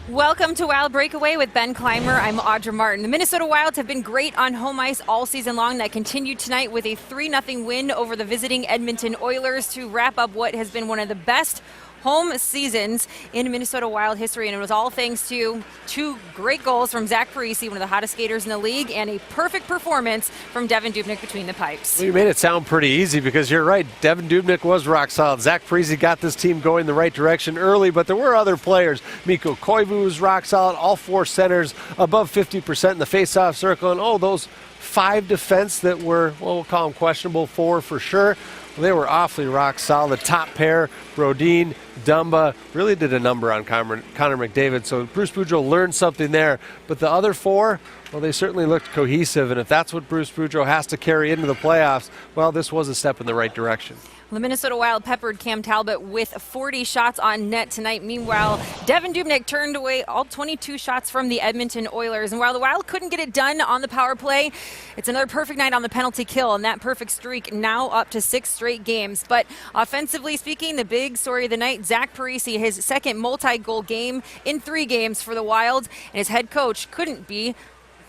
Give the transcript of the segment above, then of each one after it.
Welcome to Wild Breakaway with Ben Clymer. I'm Audra Martin. The Minnesota Wild have been great on home ice all season long. That continued tonight with a 3-0 win over the visiting Edmonton Oilers to wrap up what has been one of the best home seasons in Minnesota Wild history, and it was all thanks to two great goals from Zach Parise, one of the hottest skaters in the league, and a perfect performance from Devan Dubnyk between the pipes. Well, you made it sound pretty easy because you're right. Devan Dubnyk was rock solid. Zach Parise got this team going the right direction early, but there were other players. Mikko Koivu was rock solid. All four centers above 50% in the faceoff circle, and those five defense that were, well, we'll call them questionable, four for sure. Well, they were awfully rock solid. The top pair, Brodin, Dumba, really did a number on Connor McDavid. So Bruce Boudreau learned something there. But the other four, well, they certainly looked cohesive. And if that's what Bruce Boudreau has to carry into the playoffs, well, this was a step in the right direction. The Minnesota Wild peppered Cam Talbot with 40 shots on net tonight. Meanwhile, Devan Dubnyk turned away all 22 shots from the Edmonton Oilers. And while the Wild couldn't get it done on the power play, it's another perfect night on the penalty kill, and that perfect streak now up to 6 straight games. But offensively speaking, the big story of the night, Zach Parise, his second multi-goal game in 3 games for the Wild, and his head coach couldn't be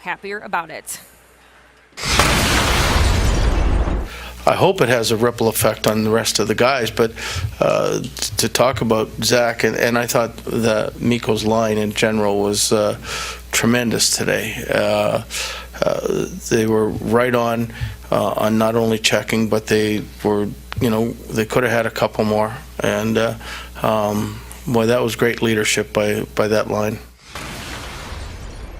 happier about it. I hope it has a ripple effect on the rest of the guys, but to talk about Zach, and I thought that Mikko's line in general was tremendous today. They were right on not only checking, but they were, they could have had a couple more, and boy, that was great leadership by that line.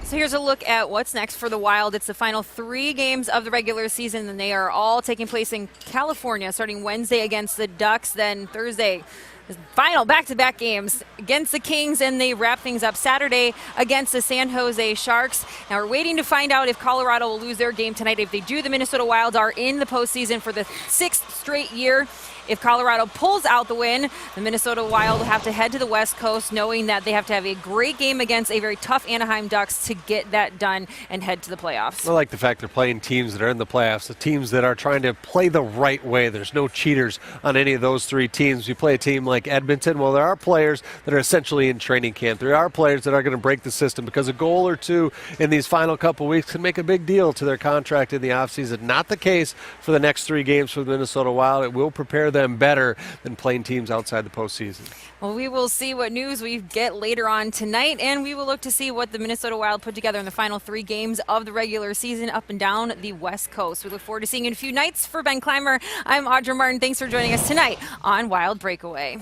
So here's a look at what's next for the Wild. It's the final 3 games of the regular season, and they are all taking place in California, starting Wednesday against the Ducks, then Thursday, the final back-to-back games against the Kings, and they wrap things up Saturday against the San Jose Sharks. Now we're waiting to find out if Colorado will lose their game tonight. If they do, the Minnesota Wild are in the postseason for the 6th straight year. If Colorado pulls out the win, the Minnesota Wild will have to head to the West Coast, knowing that they have to have a great game against a very tough Anaheim Ducks to get that done and head to the playoffs. I like the fact they're playing teams that are in the playoffs, the teams that are trying to play the right way. There's no cheaters on any of those 3 teams. You play a team like Edmonton, well, there are players that are essentially in training camp. There are players that are going to break the system because a goal or two in these final couple weeks can make a big deal to their contract in the offseason. Not the case for the next 3 games for the Minnesota Wild. It will prepare them better than playing teams outside the postseason. Well, we will see what news we get later on tonight, and we will look to see what the Minnesota Wild put together in the final 3 games of the regular season up and down the West Coast. We look forward to seeing you in a few nights. For Ben Clymer, I'm Audra Martin. Thanks for joining us tonight on Wild Breakaway.